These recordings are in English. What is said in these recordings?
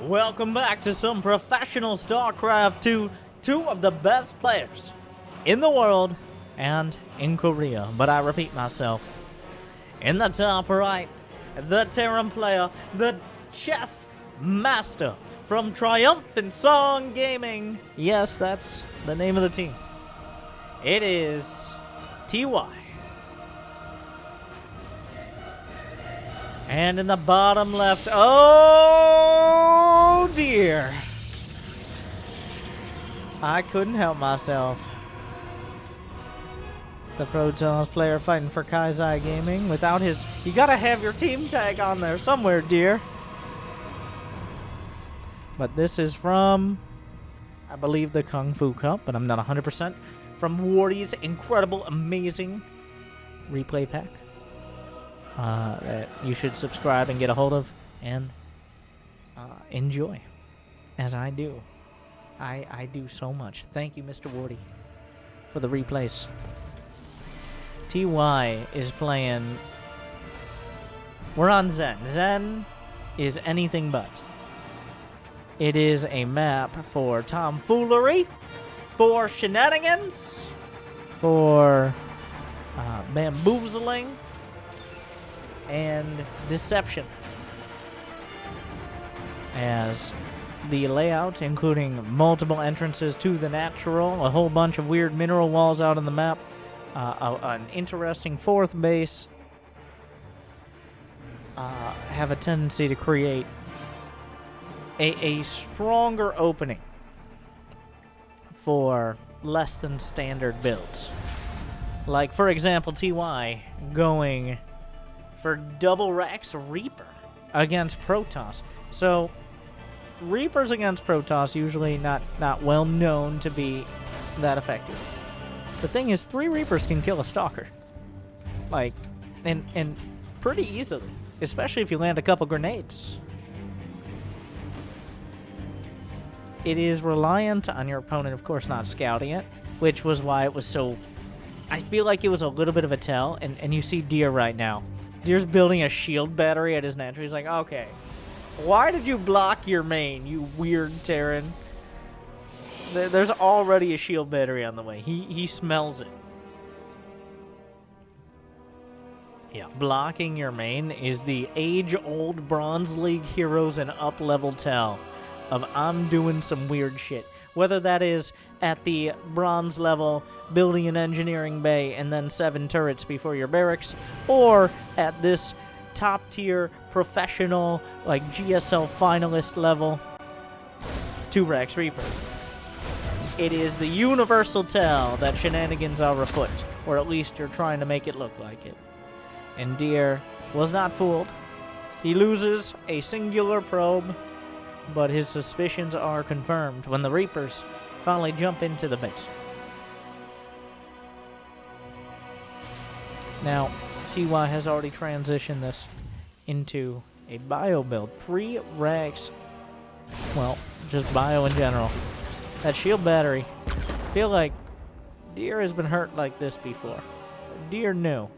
Welcome back to some professional Starcraft 2. Two of the best players in the world and in Korea. But I repeat myself. In the top right, the Terran player, the chess master from Triumphant Song Gaming. Yes, that's the name of the team. It is TY. And in the bottom left, oh dear. I couldn't help myself. The Protoss player fighting for Kaizai Gaming without his... You gotta have your team tag on there somewhere, dear. But this is from, I believe, the Kung Fu Cup, but I'm not 100%. From Wardy's incredible, amazing replay pack. That you should subscribe and get a hold of and enjoy, as I do. I do so much. Thank you, Mr. Wardy, for the replays. TY is playing... We're on Zen. Zen is anything but. It is a map for tomfoolery, for shenanigans, for bamboozling, and deception, as the layout, including multiple entrances to the natural, a whole bunch of weird mineral walls out on the map, an interesting fourth base, have a tendency to create a stronger opening for less than standard builds. Like, for example, TY going for double Rex Reaper against Protoss. So, Reapers against Protoss usually not well known to be that effective. The thing is, 3 Reapers can kill a Stalker. Like, and pretty easily. Especially if you land a couple grenades. It is reliant on your opponent, of course, not scouting it, which was why it was so... I feel like it was a little bit of a tell, and you see Deer right now. Deer's building a shield battery at his natural. He's like, okay, why did you block your main, you weird Terran? There's already a shield battery on the way. He smells it. Yeah, blocking your main is the age-old Bronze League heroes and up-level tell of I'm doing some weird shit. Whether that is at the bronze level, building an engineering bay and then 7 turrets before your barracks, or at this top-tier professional, like GSL finalist level, 2 Rex Reaper. It is the universal tell that shenanigans are afoot, or at least you're trying to make it look like it. And Deer was not fooled. He loses a singular probe, but his suspicions are confirmed when the Reapers finally jump into the base. Now, TY has already transitioned this into a bio build. 3 Rex, well, just bio in general. That shield battery, I feel like Deer has been hurt like this before. Deer knew.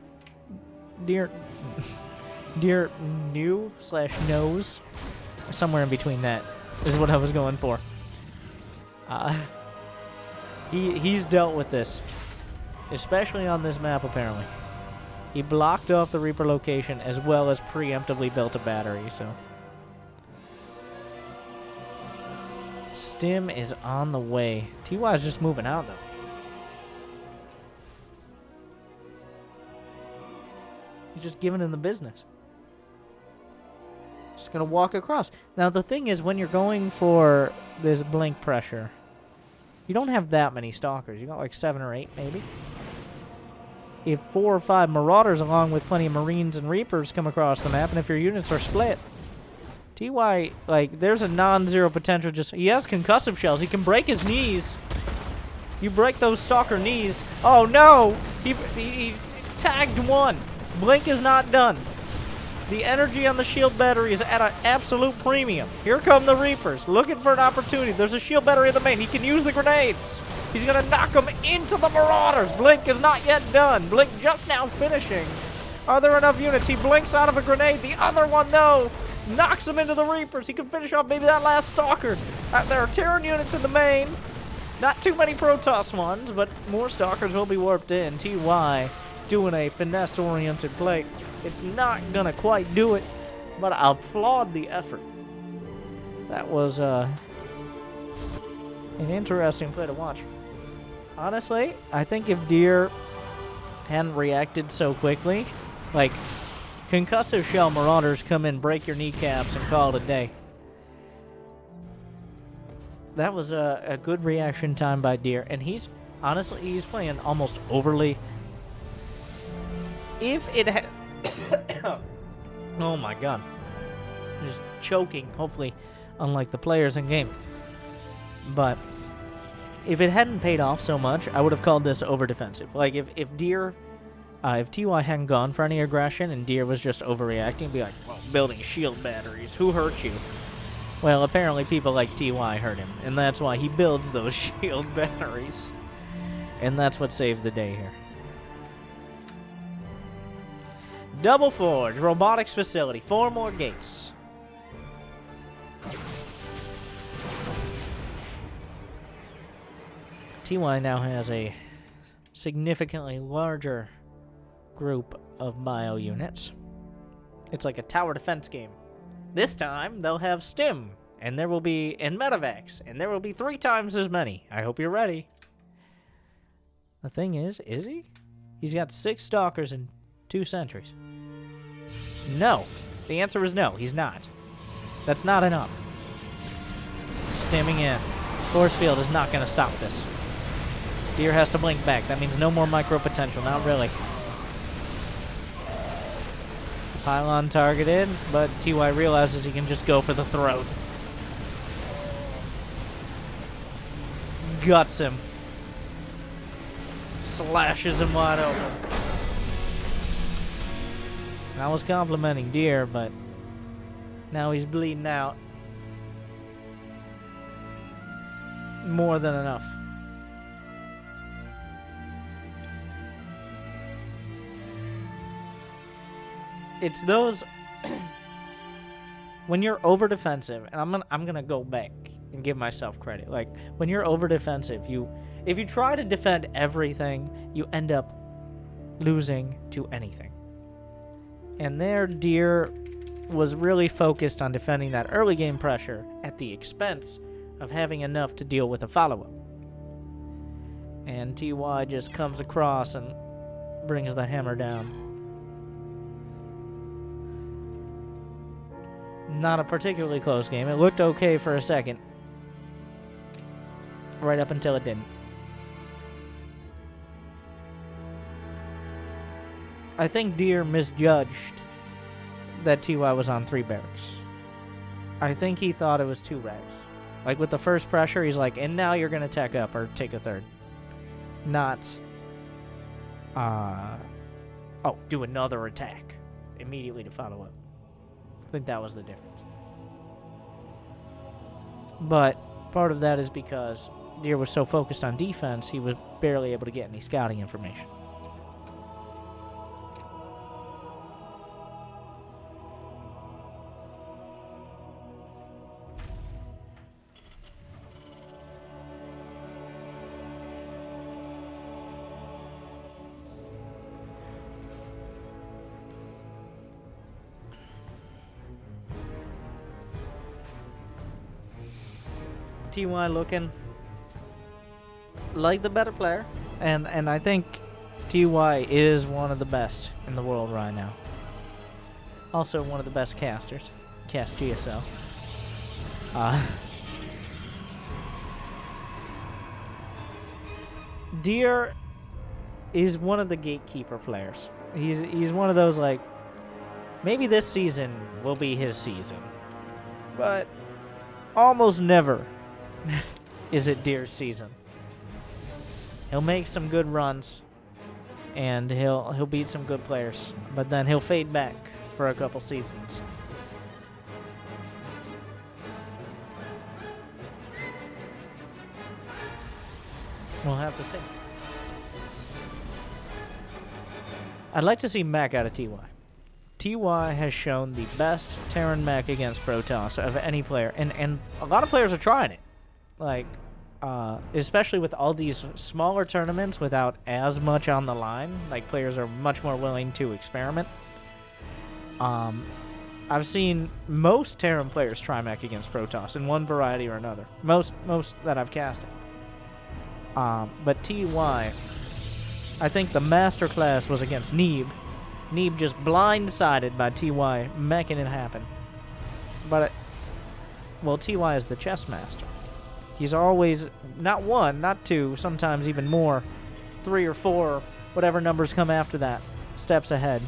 Deer knew / knows. Somewhere in between that is what I was going for. He's dealt with this, especially on this map, apparently. He blocked off the Reaper location as well as preemptively built a battery, so. Stim is on the way. TY is just moving out, though. He's just giving him the business. Just gonna walk across. Now the thing is, when you're going for this blink pressure, you don't have that many stalkers. You got like 7 or 8 maybe. If 4 or 5 marauders along with plenty of marines and reapers come across the map, and if your units are split, TY, like, there's a non-zero potential. Just, he has concussive shells. He can break his knees. You break those stalker knees. Oh no! He tagged 1. Blink is not done. The energy on the shield battery is at an absolute premium. Here come the Reapers, looking for an opportunity. There's a shield battery in the main. He can use the grenades. He's going to knock them into the Marauders. Blink is not yet done. Blink just now finishing. Are there enough units? He blinks out of a grenade. The other one, though, knocks him into the Reapers. He can finish off maybe that last Stalker. There are Terran units in the main. Not too many Protoss ones, but more Stalkers will be warped in. TY doing a finesse-oriented play. It's not gonna quite do it, but I applaud the effort. That was an interesting play to watch. Honestly, I think if Deer hadn't reacted so quickly, like, concussive shell marauders come in, break your kneecaps, and call it a day. That was a good reaction time by Deer, and he's playing almost overly. If it had... oh my god. Just choking, hopefully, unlike the players in game. But if it hadn't paid off so much, I would have called this over-defensive. Like, if Deer... if TY hadn't gone for any aggression and Deer was just overreacting, it'd be like, well, building shield batteries, who hurt you? Well, apparently people like TY hurt him, and that's why he builds those shield batteries. And that's what saved the day here. Double Forge, robotics facility, 4 more gates. TY now has a significantly larger group of bio units. It's like a tower defense game. This time they'll have stim, and there will be and medevacs, and there will be 3 times as many. I hope you're ready. The thing is he? He's got 6 stalkers and 2 sentries. No. The answer is no, he's not. That's not enough. Stimming in. Force field is not going to stop this. Deer has to blink back. That means no more micro potential. Not really. Pylon targeted, but TY realizes he can just go for the throat. Guts him. Slashes him wide open. I was complimenting Deer, but now he's bleeding out. More than enough. It's those when you're over defensive, and I'm gonna go back and give myself credit. Like, when you're over defensive, if you try to defend everything, you end up losing to anything. And there, Deer was really focused on defending that early game pressure at the expense of having enough to deal with a follow-up. And TY just comes across and brings the hammer down. Not a particularly close game. It looked okay for a second. Right up until it didn't. I think Deer misjudged that TY was on 3 barracks. I think he thought it was 2 racks. Like, with the first pressure, he's like, and now you're going to tech up or take a third. Not, do another attack immediately to follow up. I think that was the difference. But part of that is because Deer was so focused on defense, he was barely able to get any scouting information. TY looking like the better player, and I think TY is one of the best in the world right now. Also one of the best casters. Cast GSL. Deer is one of the gatekeeper players. He's one of those, like, maybe this season will be his season, but almost never is it Deer's season. He'll make some good runs, and he'll beat some good players, but then he'll fade back for a couple seasons. We'll have to see. I'd like to see Mac out of TY. TY has shown the best Terran mech against Protoss of any player, and a lot of players are trying it. Like, especially with all these smaller tournaments without as much on the line, like players are much more willing to experiment. I've seen most Terran players try mech against Protoss in one variety or another. Most that I've casted. But TY, I think the masterclass was against Neeb. Neeb just blindsided by TY, making it happen. But, well, TY is the chess master. He's always, not one, not two, sometimes even more, 3 or 4, whatever numbers come after that, steps ahead.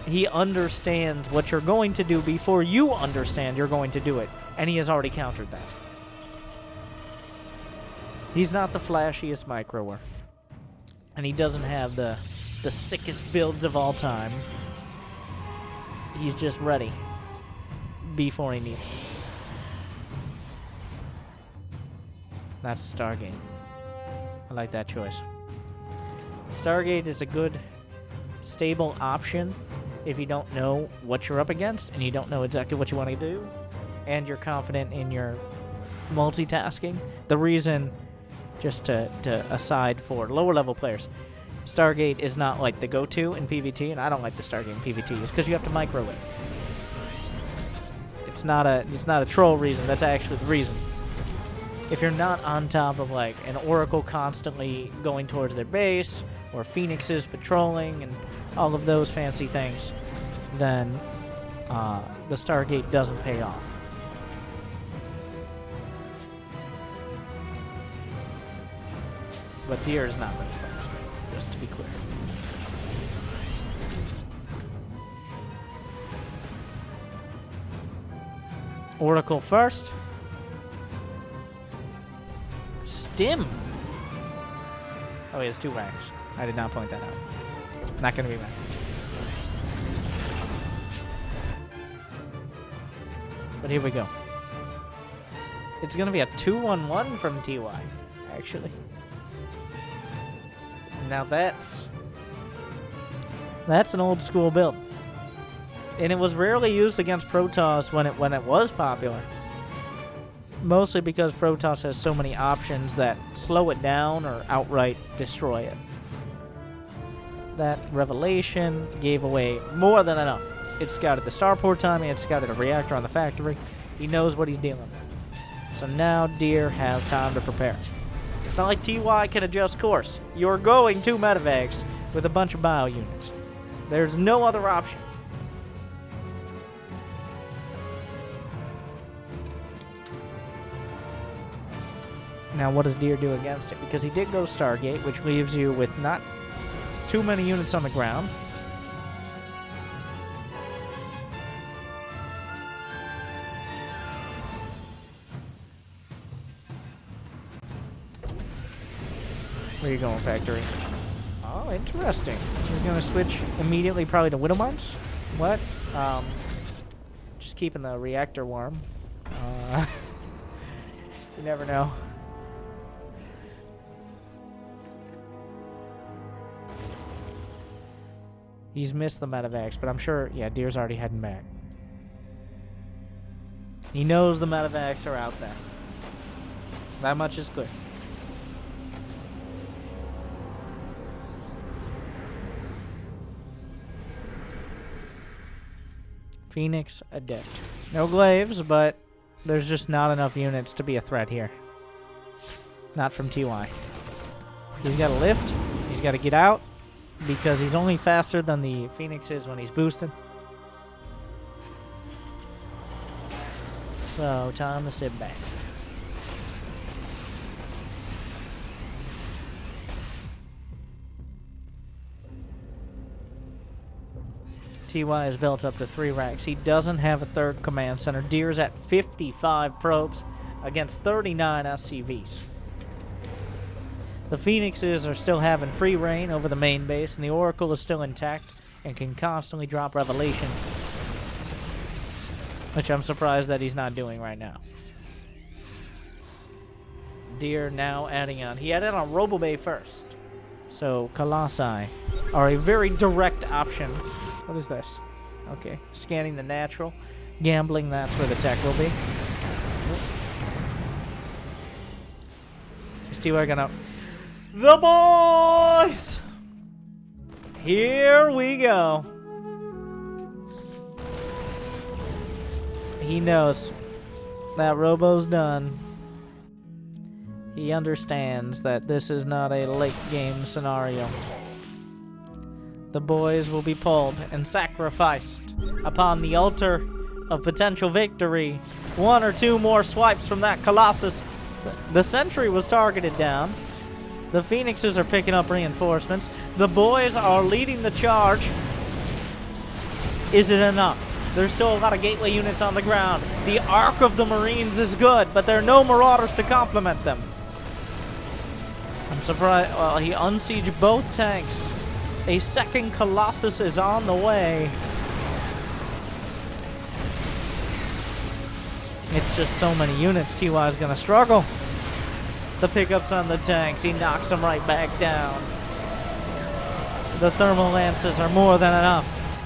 He understands what you're going to do before you understand you're going to do it, and he has already countered that. He's not the flashiest microer, and he doesn't have the sickest builds of all time. He's just ready before he needs to. That's Stargate. I like that choice. Stargate is a good, stable option if you don't know what you're up against and you don't know exactly what you want to do and you're confident in your multitasking. The reason, just to aside for lower level players, Stargate is not like the go-to in PvT, and I don't like the Stargate in PvT, is because you have to micro it. It's not a troll reason, that's actually the reason. If you're not on top of like an Oracle constantly going towards their base, or Phoenixes patrolling, and all of those fancy things, then the Stargate doesn't pay off. But Deer is not those things, just to be clear. Oracle first. Stim. Oh, he has 2 ranks. I did not point that out. Not going to be mad. But here we go. It's going to be a 2-1-1 from TY, actually. Now that's an old school build. And it was rarely used against Protoss when it was popular. Mostly because Protoss has so many options that slow it down or outright destroy it. That Revelation gave away more than enough. It scouted the starport timing, it scouted a reactor on the factory. He knows what he's dealing with. So now Deer has time to prepare. It's not like TY can adjust course. You're going to medevacs with a bunch of bio units. There's no other option. Now, what does Deer do against it? Because he did go Stargate, which leaves you with not too many units on the ground. Where are you going, factory? Oh, interesting. You're going to switch immediately probably to Widowmarks? What? Just keeping the reactor warm. You never know. He's missed the medevacs, but I'm sure, yeah, Deer's already heading back. He knows the medevacs are out there. That much is clear. Phoenix Adept. No glaives, but there's just not enough units to be a threat here. Not from TY. He's got to lift. He's got to get out. Because he's only faster than the Phoenix is when he's boosted. So, time to sit back. TY is built up to 3 racks. He doesn't have a 3rd command center. Deer's at 55 probes against 39 SCVs. The Phoenixes are still having free reign over the main base, and the Oracle is still intact and can constantly drop Revelation, which I'm surprised that he's not doing right now. Deer now adding on. He added on Robobay first. So, colossi are a very direct option. What is this? Okay, scanning the natural. Gambling, that's where the tech will be. Is T.Y. gonna... The boys! Here we go. He knows that Robo's done. He understands that this is not a late game scenario. The boys will be pulled and sacrificed upon the altar of potential victory. One or two more swipes from that Colossus. The sentry was targeted down. The Phoenixes are picking up reinforcements. The boys are leading the charge. Is it enough? There's still a lot of gateway units on the ground. The arc of the Marines is good, but there are no Marauders to complement them. I'm surprised. Well, he unsieged both tanks. A second Colossus is on the way. It's just so many units. TY is going to struggle. The pickups on the tanks. He knocks them right back down. The thermal lances are more than enough.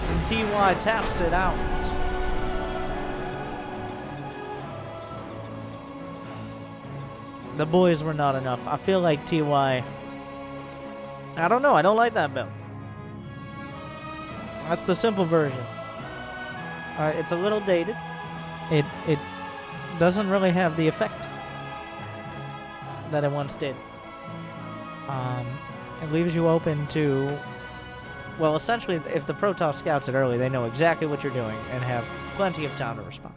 And TY taps it out. The boys were not enough. I feel like TY... I don't know. I don't like that build. That's the simple version. It's a little dated. It doesn't really have the effect that it once did. It leaves you open to... Well, essentially, if the Protoss scouts it early, they know exactly what you're doing and have plenty of time to respond.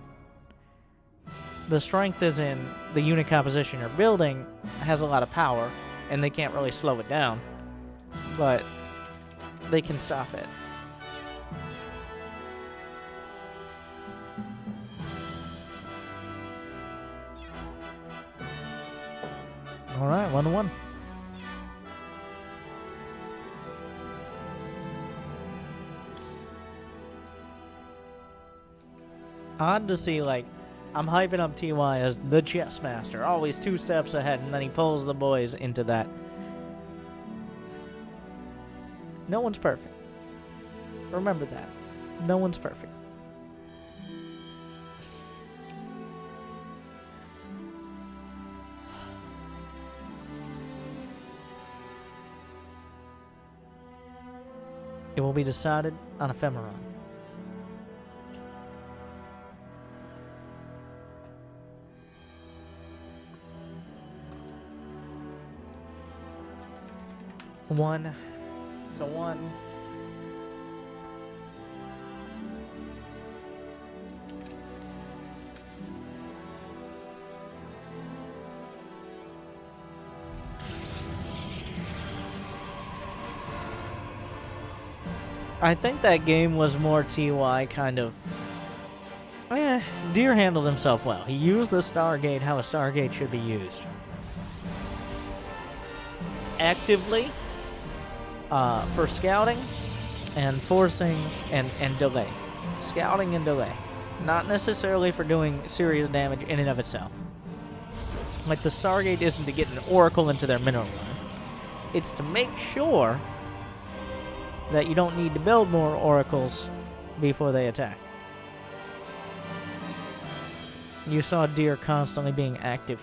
The strength is in the unit composition you're building has a lot of power, and they can't really slow it down. But they can stop it. All right, 1-1. Odd to see, like, I'm hyping up TY as the chess master, always 2 steps ahead, and then he pulls the boys into that. No one's perfect. Remember that. No one's perfect. It will be decided on Ephemeron. One to one. I think that game was more TY kind of... Deer handled himself well. He used the Stargate how a Stargate should be used. Actively, for scouting and forcing and delay. Scouting and delay. Not necessarily for doing serious damage in and of itself. Like, the Stargate isn't to get an oracle into their mineral line. It's to make sure that you don't need to build more oracles before they attack. You saw Deer constantly being active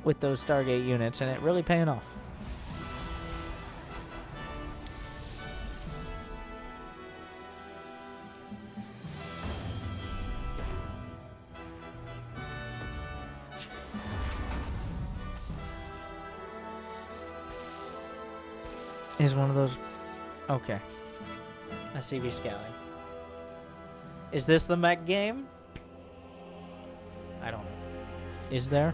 with those Stargate units, and it really paying off. Is one of those... Okay. SCV scouting. Is this the mech game? I don't know. Is there?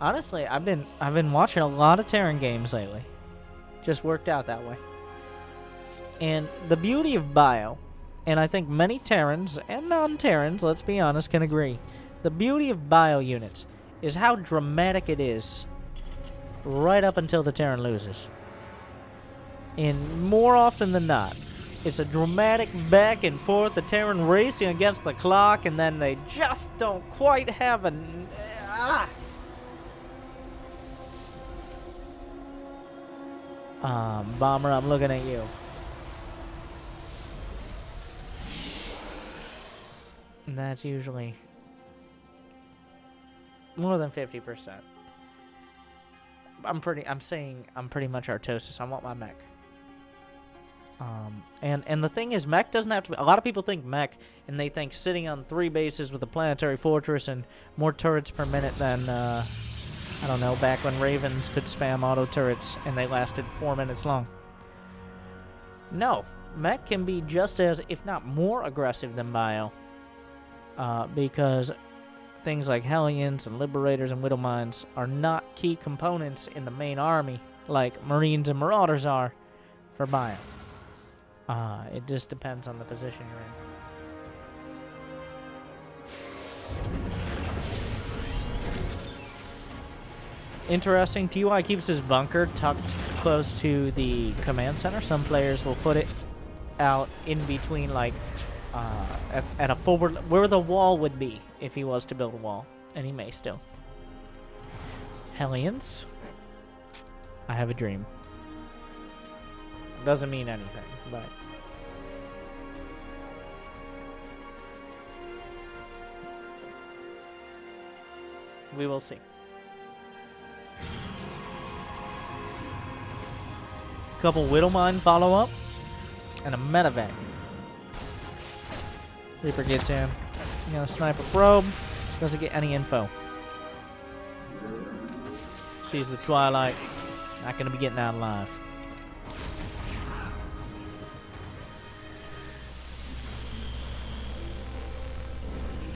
Honestly, I've been watching a lot of Terran games lately. Just worked out that way. And the beauty of Bio, and I think many Terrans and non-Terrans, let's be honest, can agree. The beauty of Bio units is how dramatic it is right up until the Terran loses. And more often than not, it's a dramatic back and forth, the Terran racing against the clock, and then they just don't quite have a... Bomber, I'm looking at you. And that's usually more than 50%. I'm pretty much Artosis. I want my mech. And the thing is, mech doesn't have to be... A lot of people think mech, and they think sitting on 3 bases with a planetary fortress and more turrets per minute than, I don't know, back when Ravens could spam auto turrets and they lasted 4 minutes long. No, mech can be just as, if not more aggressive than bio, because things like Hellions and Liberators and Widowmines are not key components in the main army like Marines and Marauders are for bio. It just depends on the position you're in. Interesting, TY keeps his bunker tucked close to the command center. Some players will put it out in between, like, at a forward, where the wall would be if he was to build a wall, and he may still. Hellions, I have a dream. Doesn't mean anything, but we will see. Couple Widowmine follow-up, and a medevac. Reaper gets in. You got a sniper probe. Doesn't get any info. Sees the twilight. Not going to be getting out alive.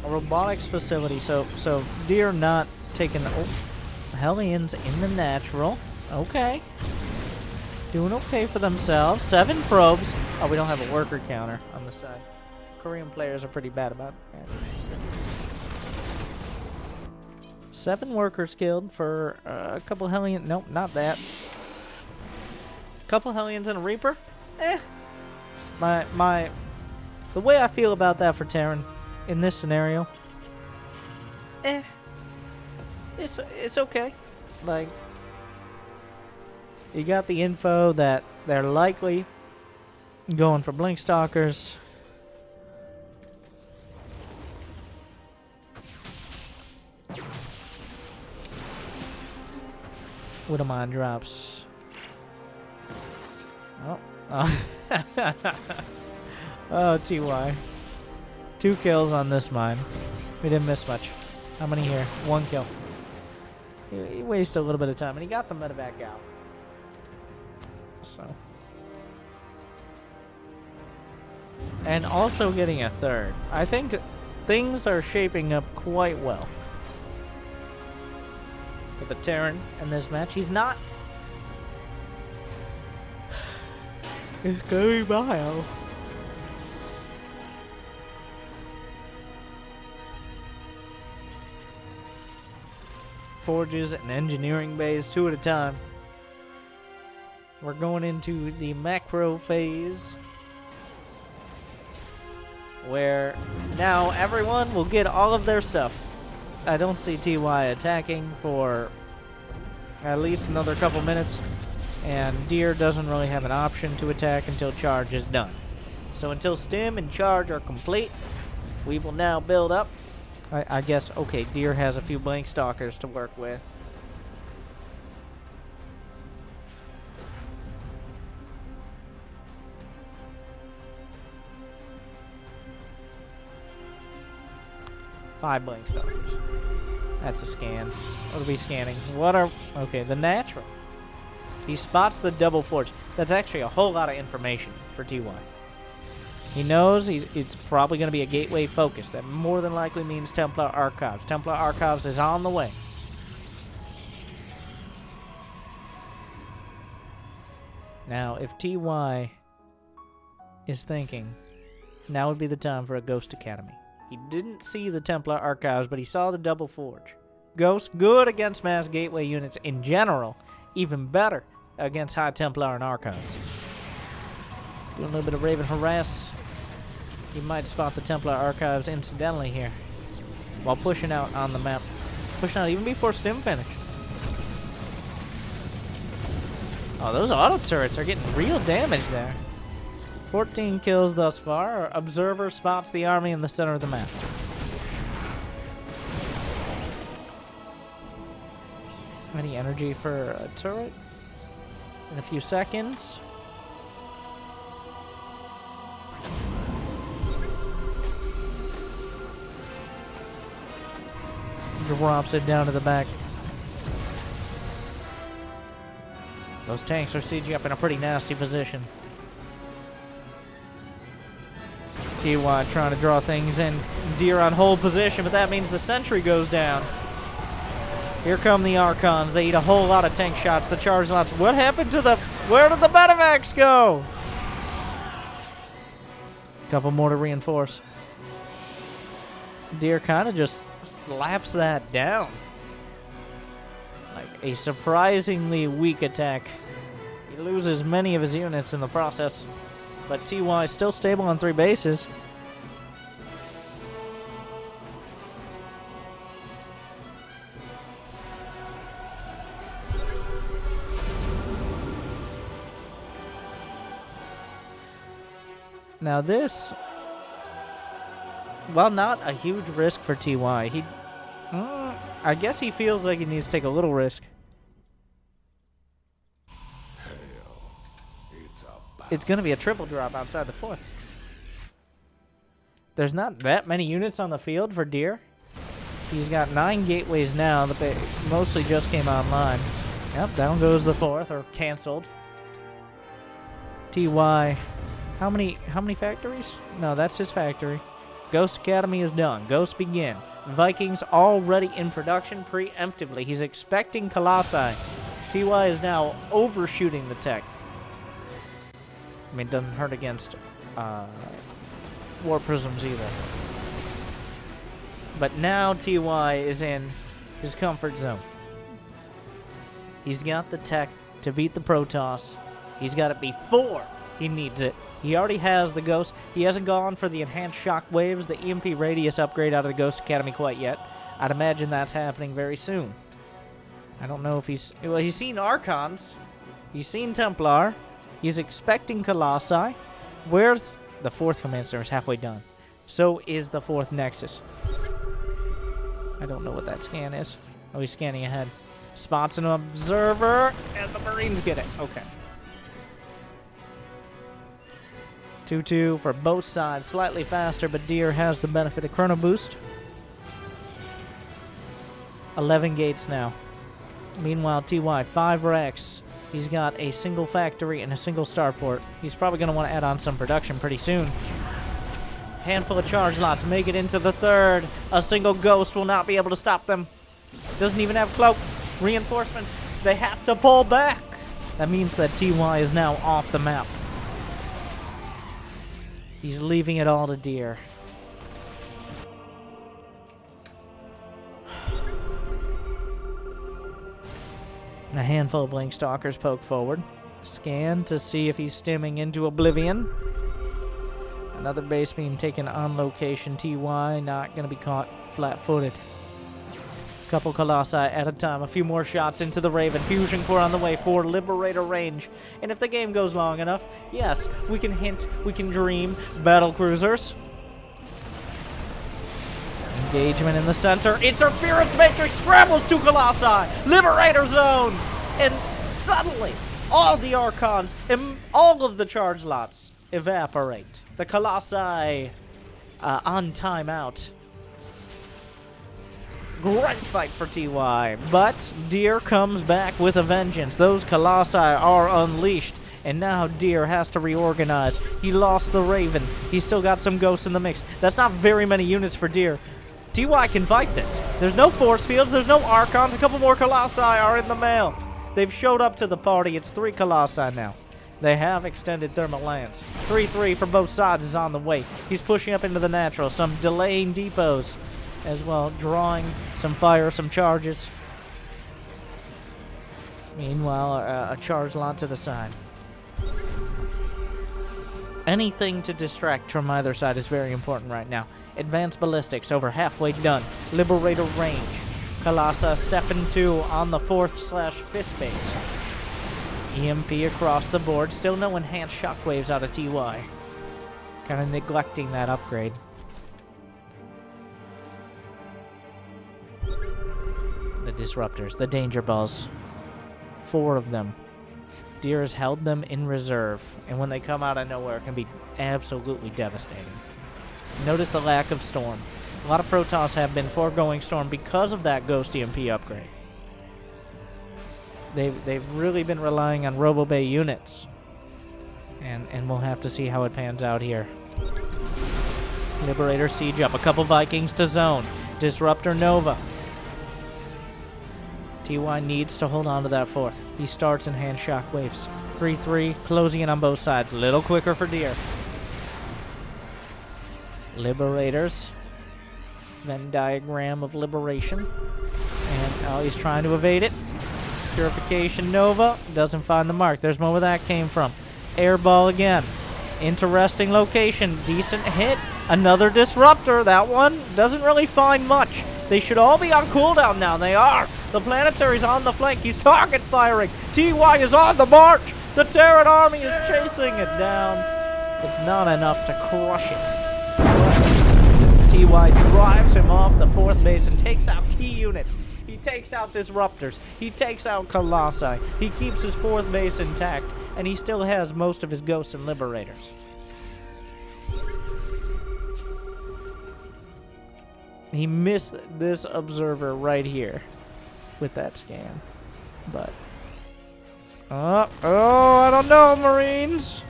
A robotics facility. So deer not taking the... Oh, Hellions in the natural. Okay. Doing okay for themselves. 7 probes. Oh, we don't have a worker counter on the side. Korean players are pretty bad about that. 7 workers killed for a couple Hellions. Nope, not that. Couple Hellions and a Reaper? The way I feel about that for Terran in this scenario, it's okay. Like, you got the info that they're likely going for Blink Stalkers. Widowmine drops. Oh. Oh, TY. 2 kills on this mine. We didn't miss much. How many here? 1 kill. He wasted a little bit of time, and he got the medevac out. So. And also getting a 3rd. I think things are shaping up quite well for the Terran in this match. He's not... It's going bio. Forges and engineering bays 2 at a time. We're going into the macro phase, where now everyone will get all of their stuff. I don't see TY attacking for at least another couple minutes, and Deer doesn't really have an option to attack until charge is done. So until stim and charge are complete, we will now build up. I guess, okay, Deer has a few Blink Stalkers to work with. Five Blink Stalkers. That's a scan. What are we scanning? What are... Okay, the natural. He spots the double forge. That's actually a whole lot of information for TY. He knows it's probably going to be a gateway focus. That more than likely means Templar Archives. Templar Archives is on the way. Now, if TY is thinking, now would be the time for a Ghost Academy. He didn't see the Templar Archives, but he saw the double forge. Ghost, good against mass gateway units in general. Even better against High Templar and Archives. Doing a little bit of Raven harass. You might spot the Templar Archives incidentally here, while pushing out on the map. Pushing out even before stim finish. Oh, those auto turrets are getting real damage there. 14 kills thus far. Observer spots the army in the center of the map. Any energy for a turret? In a few seconds. Drops it down to the back. Those tanks are sieging up in a pretty nasty position. TY trying to draw things in. Deer on hold position, but that means the sentry goes down. Here come the archons. They eat a whole lot of tank shots. The charge lots. What happened to the... Where did the medevacs go? Couple more to reinforce. Deer kind of just slaps that down. Like a surprisingly weak attack. He loses many of his units in the process. But TY is still stable on 3 bases. Now this, well, not a huge risk for TY. I guess he feels like he needs to take a little risk. It's going to be a triple drop outside the 4th. There's not that many units on the field for Deer. He's got 9 gateways now, but they mostly just came online. Yep, down goes the 4th, or canceled. TY, how many factories? No, that's his factory. Ghost Academy is done. Ghost begin. Vikings already in production preemptively. He's expecting colossi. TY is now overshooting the tech. I mean, it doesn't hurt against war prisms either. But now TY is in his comfort zone. He's got the tech to beat the Protoss. He's got it before he needs it. He already has the Ghost. He hasn't gone for the enhanced shock waves, the EMP radius upgrade out of the Ghost Academy quite yet. I'd imagine that's happening very soon. I don't know if he's... Well, he's seen Archons. He's seen Templar. He's expecting Colossi. Where's... The 4th command center is halfway done. So is the 4th Nexus. I don't know what that scan is. Oh, he's scanning ahead. Spots an observer, and the Marines get it. Okay. 2-2 for both sides. Slightly faster, but Deer has the benefit of Chrono Boost. 11 gates now. Meanwhile, TY, 5 racks. He's got a single factory and a single starport. He's probably going to want to add on some production pretty soon. Handful of charge lots make it into the 3rd. A single ghost will not be able to stop them. Doesn't even have cloak. Reinforcements. They have to pull back. That means that TY is now off the map. He's leaving it all to Deer. A handful of Blink Stalkers poke forward. Scan to see if he's stimming into oblivion. Another base being taken on location. TY not going to be caught flat-footed. Couple Colossi at a time. A few more shots into the Raven. Fusion Core on the way for Liberator range. And if the game goes long enough, yes, we can hint, we can dream. Battle Cruisers. Engagement in the center. Interference Matrix scrambles to Colossi. Liberator zones. And suddenly, all the Archons and all of the charge lots evaporate. The Colossi on timeout. Great fight for TY, but Deer comes back with a vengeance. Those Colossi are unleashed, and now Deer has to reorganize. He lost the Raven. He's still got some ghosts in the mix. That's not very many units for Deer. TY can fight this. There's no force fields. There's no Archons. A couple more Colossi are in the mail. They've showed up to the party. It's 3 Colossi now. They have extended thermal lands. 3-3 for both sides is on the way. He's pushing up into the natural. Some delaying depots as well, drawing some fire, some charges. Meanwhile, a charge lot to the side. Anything to distract from either side is very important right now. Advanced ballistics over halfway done. Liberator range. Colossi stepping 2 on the 4th/5th base. EMP across the board. Still no enhanced shockwaves out of TY. Kind of neglecting that upgrade. The disruptors, the danger balls. 4 of them. Deer has held them in reserve, and when they come out of nowhere, it can be absolutely devastating. Notice the lack of storm. A lot of Protoss have been foregoing storm because of that Ghost EMP upgrade. They've really been relying on RoboBay units. And we'll have to see how it pans out here. Liberator siege up. A couple Vikings to zone. Disruptor Nova. TY needs to hold on to that 4th. He starts enhanced shockwaves. 3-3, closing in on both sides. A little quicker for Deer. Liberators. Venn diagram of liberation. And now he's trying to evade it. Purification Nova. Doesn't find the mark. There's more where that came from. Airball again. Interesting location. Decent hit. Another disruptor. That one doesn't really find much. They should all be on cooldown now. They are. The Planetary's on the flank. He's target firing. TY is on the march. The Terran army is chasing it down. It's not enough to crush it. But TY drives him off the 4th base and takes out key units. He takes out disruptors. He takes out colossi. He keeps his 4th base intact. And he still has most of his ghosts and liberators. He missed this observer right here with that scan. But, oh, I don't know, Marines.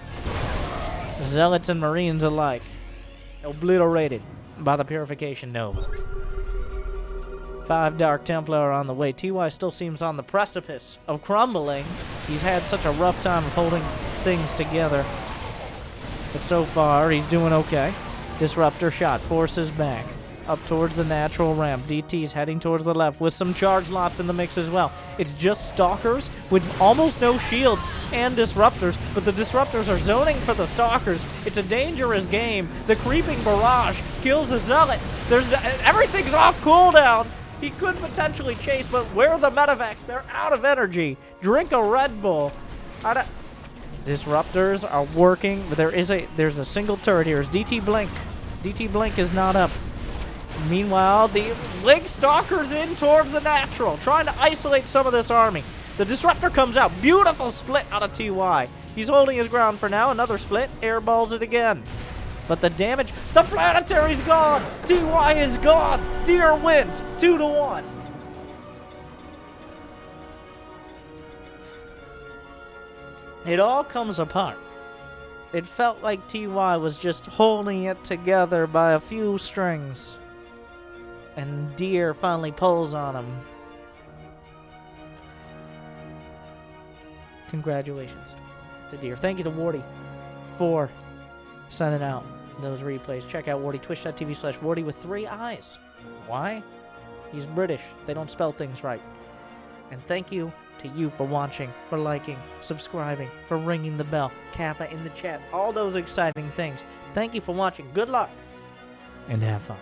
Zealots and Marines alike. Obliterated by the Purification Nova. 5 Dark Templar are on the way. TY still seems on the precipice of crumbling. He's had such a rough time of holding things together. But so far, he's doing okay. Disruptor shot forces back. Up towards the natural ramp. DT's heading towards the left with some charge lots in the mix as well. It's just Stalkers with almost no shields and Disruptors, but the Disruptors are zoning for the Stalkers. It's a dangerous game. The creeping barrage kills a Zealot. Everything's off cooldown. He could potentially chase, but where are the medevacs? They're out of energy. Drink a Red Bull. Disruptors are working, but there's a single turret here. It's DT Blink. DT Blink is not up. Meanwhile, the Link Stalker's in towards the natural, trying to isolate some of this army. The Disruptor comes out. Beautiful split out of TY. He's holding his ground for now. Another split. Airballs it again. But the damage... The Planetary's gone! TY is gone! Deer wins 2-1. It all comes apart. It felt like TY was just holding it together by a few strings. And Deer finally pulls on him. Congratulations to Deer. Thank you to Wardy for sending out those replays. Check out Wardy, twitch.tv/Wardy with 3 eyes. Why? He's British. They don't spell things right. And thank you to you for watching, for liking, subscribing, for ringing the bell, Kappa in the chat, all those exciting things. Thank you for watching. Good luck, and have fun.